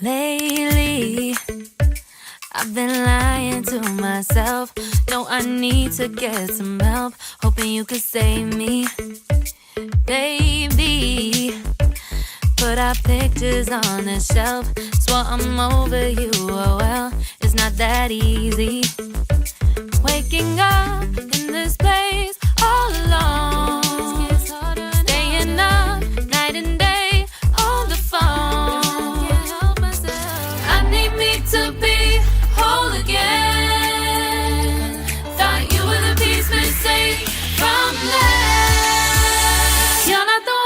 Lately, I've been lying to myself. No, I need to get some help. Hoping you could save me, baby. Put our pictures on the shelf. Swore I'm over you, oh well, it's not that easy. Waking up in this place all alone. Staying up night and day on the phone. I need me to be whole again. Thought you were the piece missing from that. You're not the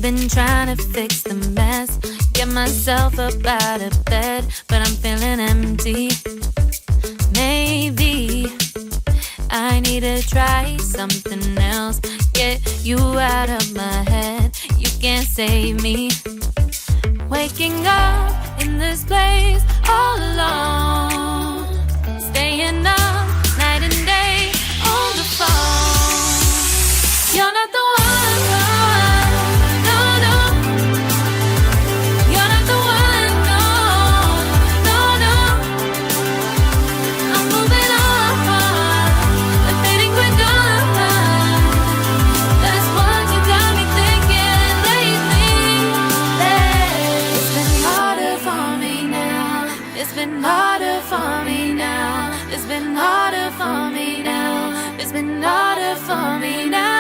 been trying to fix the mess, get myself up out of bed, but I'm feeling empty. Maybe I need to try something else. Get you out of my head, you can't save me. Waking up in this place all alone. Staying up night and day on the phone. You're not the one. It's been harder for me now. It's been harder for me now. It's been harder for me now.